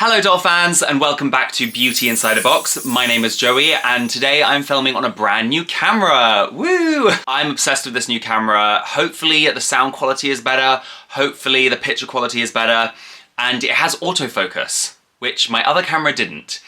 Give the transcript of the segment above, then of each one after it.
Hello doll fans and welcome back to Beauty Inside a Box. My name is Joey and today I'm filming on a brand new camera. Woo! I'm obsessed with this new camera. Hopefully the sound quality is better, hopefully the picture quality is better, and it has autofocus, which my other camera didn't.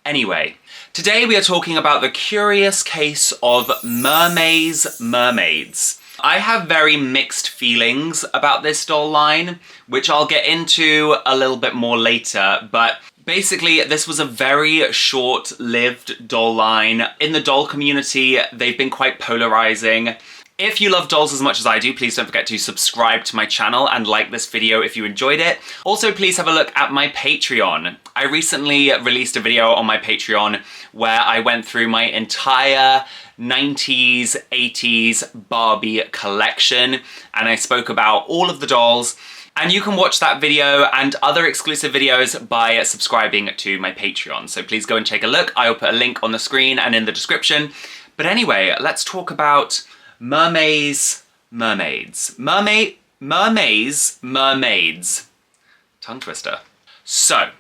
Anyway, today we are talking about the curious case of Mermaze Mermaidz. I have very mixed feelings about this doll line, which I'll get into a little bit more later, but basically this was a very short-lived doll line. In the doll community, they've been quite polarizing. If you love dolls as much as I do, please don't forget to subscribe to my channel and like this video if you enjoyed it. Also, please have a look at my Patreon. I recently released a video on my Patreon where I went through my entire 90s, 80s Barbie collection, and I spoke about all of the dolls. And you can watch that video and other exclusive videos by subscribing to my Patreon. So please go and take a look. I will put a link on the screen and in the description. But anyway, let's talk about Mermaze Mermaidz. Mermaze Mermaidz. Tongue twister. So,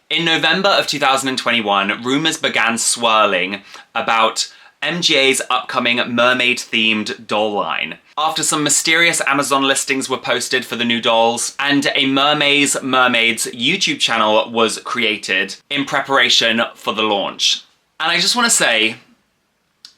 in November of 2021, rumors began swirling about MGA's upcoming mermaid-themed doll line, after some mysterious Amazon listings were posted for the new dolls, and a Mermaze Mermaidz YouTube channel was created in preparation for the launch. And I just want to say,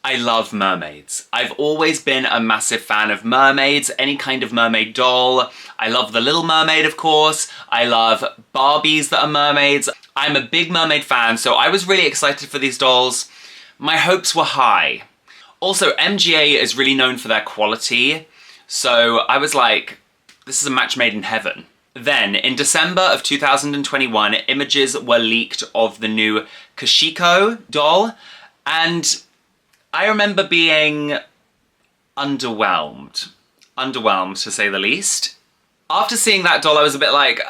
I love mermaids. I've always been a massive fan of mermaids, any kind of mermaid doll. I love The Little Mermaid, of course. I love Barbies that are mermaids. I'm a big mermaid fan, so I was really excited for these dolls. My hopes were high. Also, MGA is really known for their quality, so I was like, this is a match made in heaven. Then, in December of 2021, images were leaked of the new Kashiko doll, and I remember being underwhelmed. Underwhelmed, to say the least. After seeing that doll, I was a bit like,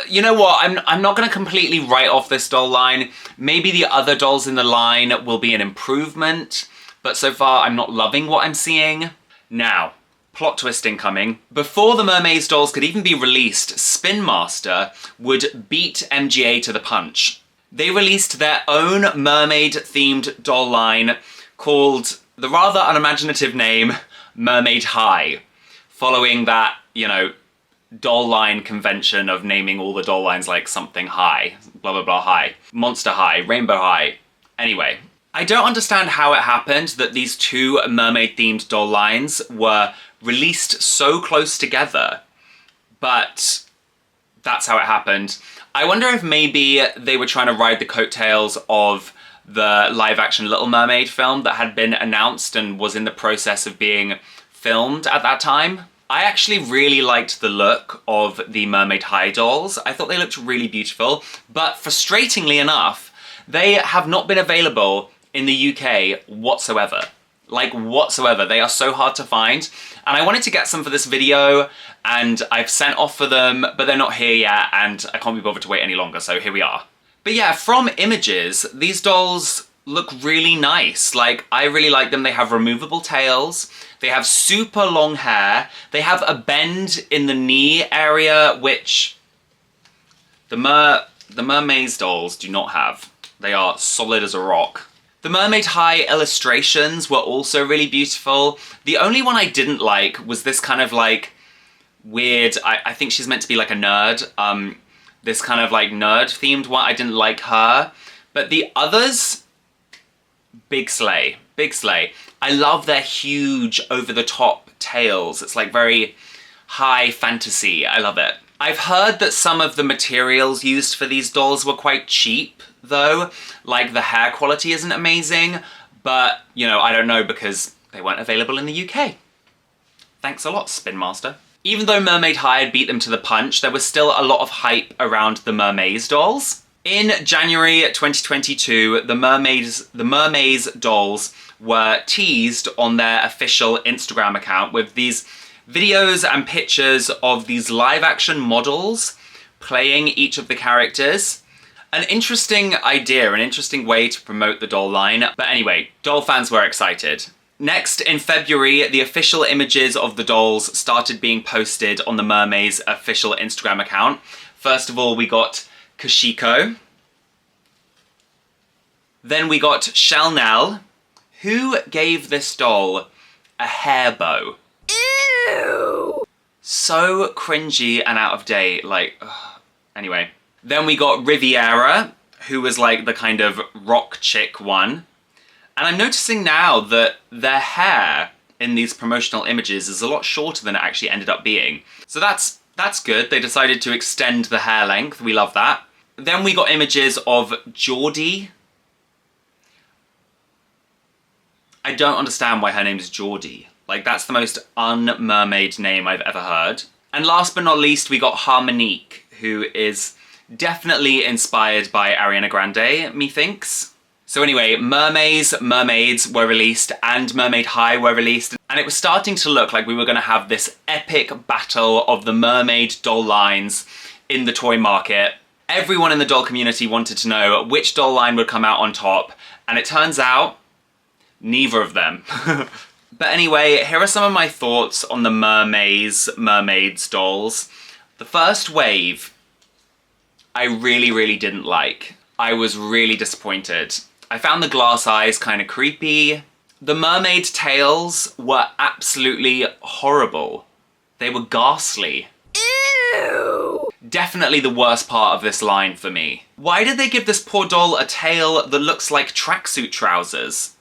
you know what, I'm not going to completely write off this doll line. Maybe the other dolls in the line will be an improvement, but so far I'm not loving what I'm seeing. Now, plot twist incoming. Before the Mermaze dolls could even be released, Spin Master would beat MGA to the punch. They released their own mermaid-themed doll line called the rather unimaginative name Mermaid High, following that, you know, doll line convention of naming all the doll lines like something high, blah blah blah high, Monster High, Rainbow High. Anyway, I don't understand how it happened that these two mermaid-themed doll lines were released so close together, but that's how it happened. I wonder if maybe they were trying to ride the coattails of the live-action Little Mermaid film that had been announced and was in the process of being filmed at that time. I actually really liked the look of the Mermaid High dolls. I thought they looked really beautiful, but frustratingly enough, they have not been available in the UK whatsoever. Like, whatsoever. They are so hard to find, and I wanted to get some for this video, and I've sent off for them, but they're not here yet, and I can't be bothered to wait any longer, so here we are. But yeah, from images, these dolls look really nice. Like, I really like them. They have removable tails, they have super long hair, they have a bend in the knee area, which the Mermaze dolls do not have. They are solid as a rock. The Mermaid High illustrations were also really beautiful. The only one I didn't like was this kind of like weird, I think she's meant to be like a nerd, this kind of like nerd-themed one. I didn't like her. But the others, big slay, big slay. I love their huge, over-the-top tails. It's like very high fantasy. I love it. I've heard that some of the materials used for these dolls were quite cheap, though. Like, the hair quality isn't amazing, but, you know, I don't know because they weren't available in the UK. Thanks a lot, Spin Master. Even though Mermaid High had beat them to the punch, there was still a lot of hype around the Mermaze dolls. In January 2022, the Mermaze dolls were teased on their official Instagram account with these videos and pictures of these live-action models playing each of the characters. An interesting idea, an interesting way to promote the doll line. But anyway, doll fans were excited. Next, in February, the official images of the dolls started being posted on the Mermaze official Instagram account. First of all, we got Kashiko. Then we got Shelnel, who gave this doll a hair bow. Ew! So cringy and out of date, like, ugh. Anyway. Then we got Riviera, who was like the kind of rock chick one. And I'm noticing now that their hair in these promotional images is a lot shorter than it actually ended up being. So that's good. They decided to extend the hair length. We love that. Then we got images of Geordie. I don't understand why her name is Geordie. Like, that's the most un-mermaid name I've ever heard. And last but not least, we got Harmonique, who is definitely inspired by Ariana Grande, methinks. So anyway, Mermaze Mermaidz were released and Mermaid High were released, and it was starting to look like we were going to have this epic battle of the mermaid doll lines in the toy market. Everyone in the doll community wanted to know which doll line would come out on top, and it turns out neither of them. But anyway, here are some of my thoughts on the Mermaze Mermaidz dolls. The first wave, I really didn't like. I was really disappointed. I found the glass eyes kind of creepy. The mermaid tails were absolutely horrible. They were ghastly. Ew! Definitely the worst part of this line for me. Why did they give this poor doll a tail that looks like tracksuit trousers?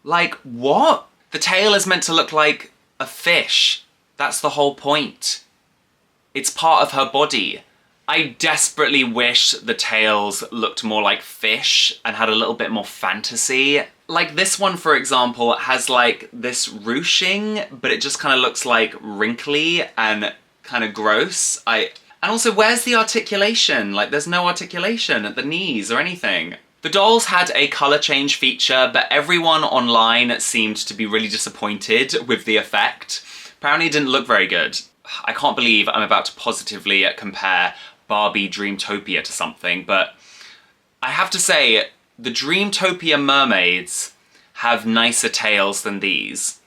Like, what? The tail is meant to look like a fish. That's the whole point. It's part of her body. I desperately wish the tails looked more like fish and had a little bit more fantasy. Like this one, for example, has like this ruching, but it just kind of looks like wrinkly and kind of gross. And also, where's the articulation? Like, there's no articulation at the knees or anything. The dolls had a colour change feature, but everyone online seemed to be really disappointed with the effect. Apparently it didn't look very good. I can't believe I'm about to positively compare Barbie Dreamtopia to something, but I have to say, the Dreamtopia mermaids have nicer tails than these.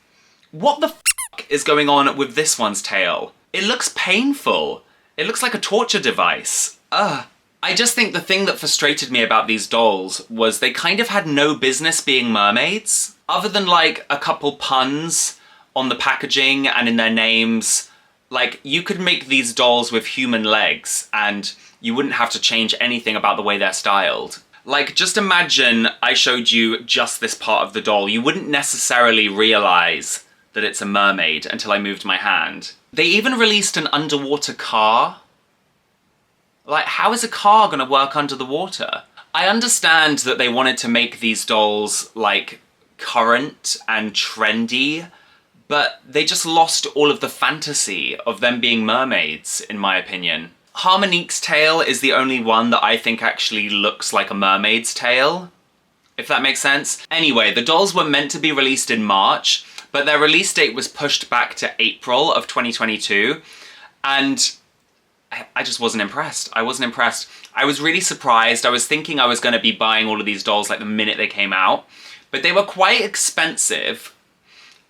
What the f*** is going on with this one's tail? It looks painful. It looks like a torture device. Ugh. I just think the thing that frustrated me about these dolls was they kind of had no business being mermaids. Other than like a couple puns on the packaging and in their names, like you could make these dolls with human legs and you wouldn't have to change anything about the way they're styled. Like, just imagine I showed you just this part of the doll. You wouldn't necessarily realize that it's a mermaid until I moved my hand. They even released an underwater car. Like, how is a car gonna work under the water? I understand that they wanted to make these dolls, like, current and trendy, but they just lost all of the fantasy of them being mermaids, in my opinion. Harmonique's tail is the only one that I think actually looks like a mermaid's tail, if that makes sense. Anyway, the dolls were meant to be released in March, but their release date was pushed back to April of 2022, and I just wasn't impressed. I wasn't impressed. I was really surprised. I was thinking I was going to be buying all of these dolls like the minute they came out, but they were quite expensive,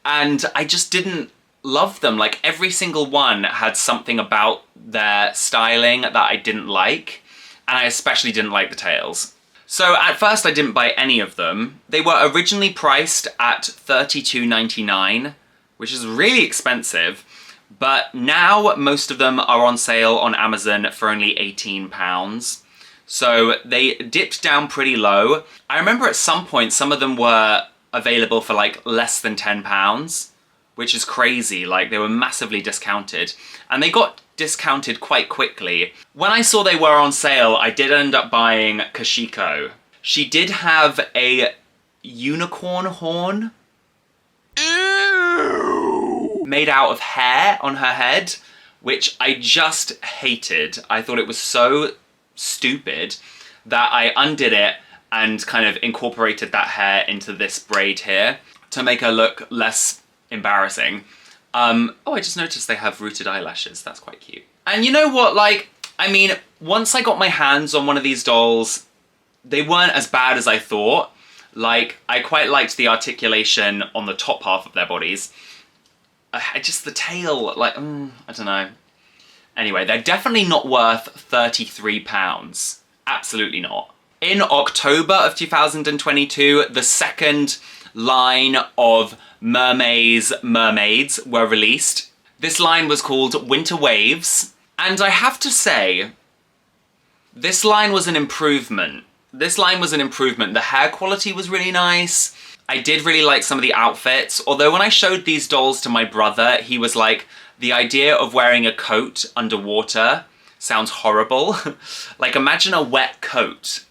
and I just didn't love them. Like, every single one had something about their styling that I didn't like, and I especially didn't like the tails. So at first I didn't buy any of them. They were originally priced at $32.99, which is really expensive, but now most of them are on sale on Amazon for only £18. So they dipped down pretty low. I remember at some point some of them were available for like less than £10, which is crazy. Like, they were massively discounted, and they got discounted quite quickly. When I saw they were on sale, I did end up buying Kashiko. She did have a unicorn horn made out of hair on her head, which I just hated. I thought it was so stupid that I undid it and kind of incorporated that hair into this braid here to make her look less embarrassing. Oh, I just noticed they have rooted eyelashes. That's quite cute. And you know what, like, I mean, once I got my hands on one of these dolls, they weren't as bad as I thought. Like, I quite liked the articulation on the top half of their bodies. Just the tail, like, I don't know. Anyway, they're definitely not worth £33. Absolutely not. In October of 2022, the second line of Mermaze Mermaidz were released. This line was called Winter Waves, and I have to say, this line was an improvement. This line was an improvement. The hair quality was really nice. I did really like some of the outfits, although when I showed these dolls to my brother, he was like, the idea of wearing a coat underwater sounds horrible. Like, imagine a wet coat.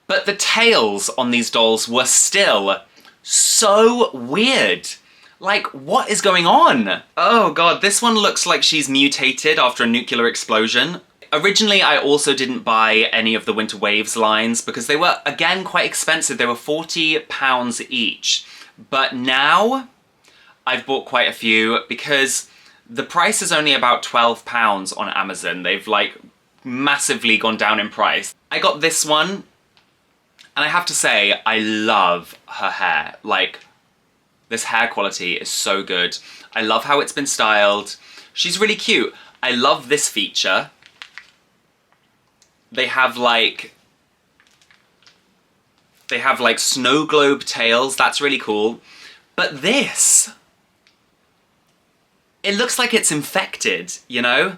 But the tails on these dolls were still so weird. Like, what is going on? Oh god, this one looks like she's mutated after a nuclear explosion. Originally, I also didn't buy any of the Winter Waves lines because they were, again, quite expensive. They were £40 each. But now, I've bought quite a few because the price is only about £12 on Amazon. They've, like, massively gone down in price. I got this one, and I have to say, I love her hair. Like, this hair quality is so good. I love how it's been styled. She's really cute. I love this feature. They have like snow globe tails. That's really cool. But this, it looks like it's infected, you know?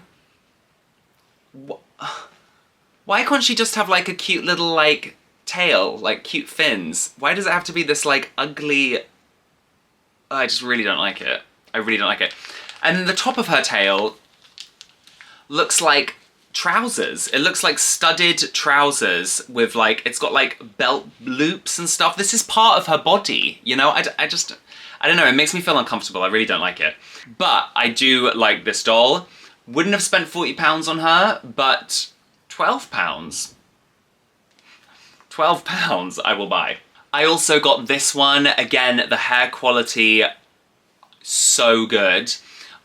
Why can't she just have like a cute little like tail, like cute fins? Why does it have to be this like ugly... I just really don't like it. I really don't like it. And then the top of her tail looks like trousers. It looks like studded trousers with like, it's got like belt loops and stuff. This is part of her body, you know? I don't know, it makes me feel uncomfortable. I really don't like it. But I do like this doll. Wouldn't have spent £40 on her, but £12. £12 I will buy. I also got this one. Again, the hair quality, so good.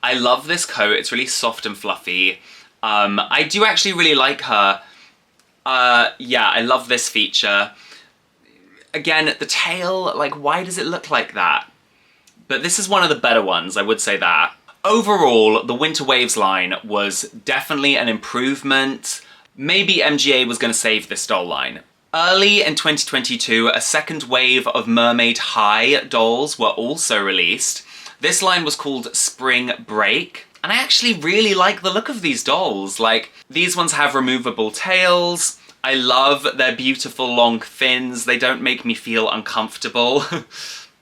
I love this coat. It's really soft and fluffy. I do actually really like her. Yeah, I love this feature. Again, the tail, like, why does it look like that? But this is one of the better ones, I would say that. Overall, the Winter Waves line was definitely an improvement. Maybe MGA was going to save this doll line. Early in 2022, a second wave of Mermaid High dolls were also released. This line was called Spring Break. And I actually really like the look of these dolls. Like, these ones have removable tails. I love their beautiful long fins. They don't make me feel uncomfortable.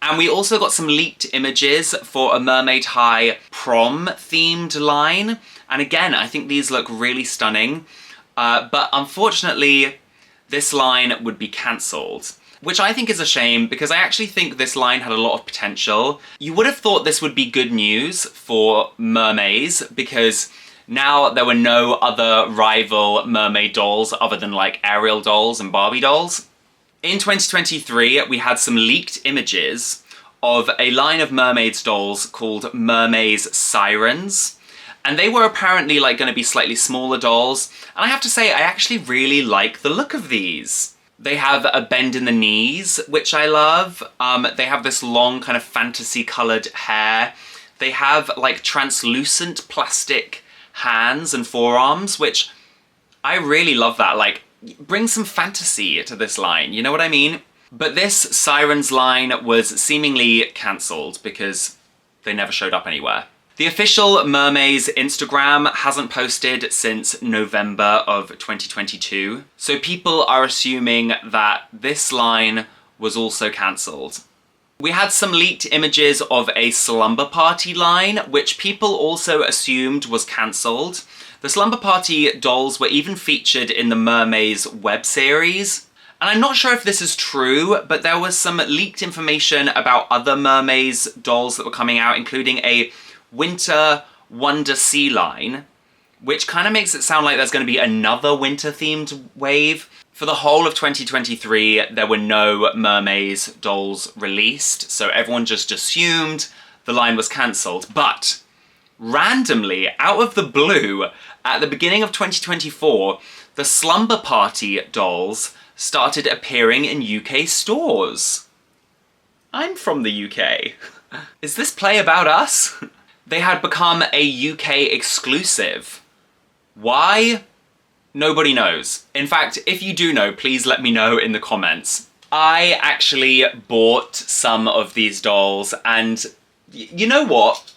And we also got some leaked images for a Mermaid High prom-themed line. And again, I think these look really stunning. But unfortunately, this line would be cancelled. Which I think is a shame, because I actually think this line had a lot of potential. You would have thought this would be good news for Mermaids, because now there were no other rival mermaid dolls other than like Ariel dolls and Barbie dolls. In 2023, we had some leaked images of a line of Mermaids dolls called Mermaze Sirens. And they were apparently like going to be slightly smaller dolls. And I have to say, I actually really like the look of these. They have a bend in the knees, which I love. They have this long kind of fantasy-coloured hair. They have like translucent plastic hands and forearms, which I really love that. Like, bring some fantasy to this line, you know what I mean? But this Sirens line was seemingly cancelled because they never showed up anywhere. The official Mermaze Instagram hasn't posted since November of 2022, so people are assuming that this line was also cancelled. We had some leaked images of a Slumber Party line, which people also assumed was cancelled. The Slumber Party dolls were even featured in the Mermaze web series. And I'm not sure if this is true, but there was some leaked information about other Mermaze dolls that were coming out, including a Winter Wonder Sea line, which kind of makes it sound like there's going to be another winter-themed wave. For the whole of 2023, there were no Mermaze dolls released, so everyone just assumed the line was cancelled. But randomly, out of the blue, at the beginning of 2024, the Slumber Party dolls started appearing in UK stores. I'm from the UK. Is this play about us? They had become a UK exclusive. Why? Nobody knows. In fact, if you do know, please let me know in the comments. I actually bought some of these dolls and you know what?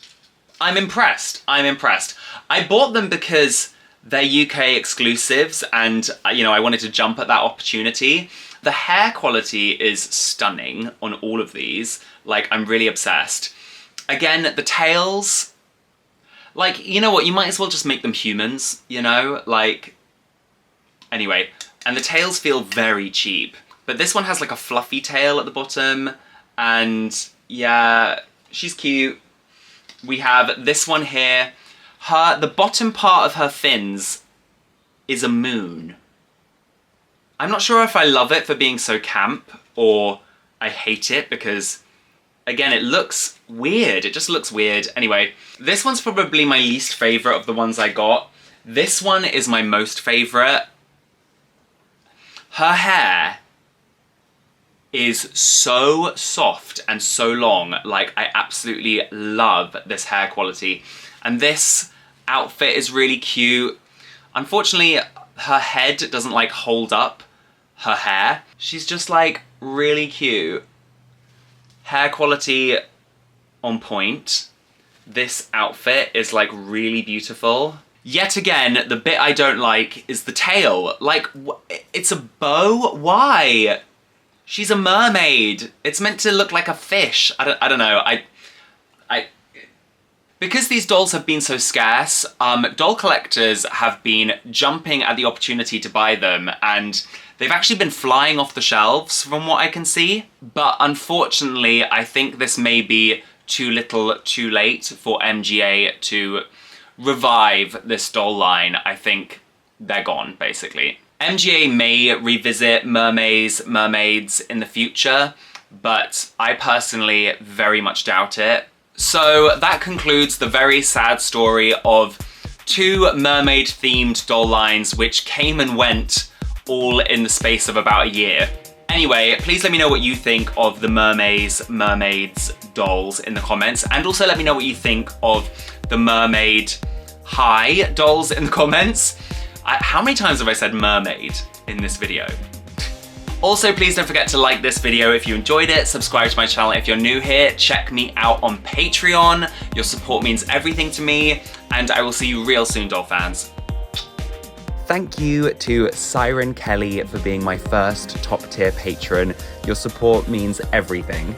I'm impressed. I'm impressed. I bought them because they're UK exclusives and, you know, I wanted to jump at that opportunity. The hair quality is stunning on all of these. Like, I'm really obsessed. Again, the tails, like, you know what? You might as well just make them humans, you know? Like, anyway. And the tails feel very cheap. But this one has like a fluffy tail at the bottom. And yeah, she's cute. We have this one here. The bottom part of her fins is a moon. I'm not sure if I love it for being so camp or I hate it because, again, it looks weird. It just looks weird. Anyway, this one's probably my least favorite of the ones I got. This one is my most favorite. Her hair is so soft and so long. Like, I absolutely love this hair quality. And this outfit is really cute. Unfortunately, her head doesn't like hold up her hair. She's just like really cute. Hair quality on point. This outfit is like really beautiful. Yet again, the bit I don't like is the tail. Like, it's a bow? Why? She's a mermaid. It's meant to look like a fish. I don't know. Because these dolls have been so scarce, doll collectors have been jumping at the opportunity to buy them, and they've actually been flying off the shelves from what I can see. But unfortunately, I think this may be too little too late for MGA to revive this doll line. I think they're gone, basically. MGA may revisit Mermaze Mermaidz in the future, but I personally very much doubt it. So that concludes the very sad story of two mermaid-themed doll lines which came and went all in the space of about a year. Anyway, please let me know what you think of the Mermaze Mermaidz dolls in the comments, and also let me know what you think of the Mermaid High dolls in the comments. How many times have I said mermaid in this video? Also, please don't forget to like this video if you enjoyed it, subscribe to my channel if you're new here, check me out on Patreon. Your support means everything to me, and I will see you real soon, doll fans. Thank you to Siren Kelly for being my first top tier patron. Your support means everything.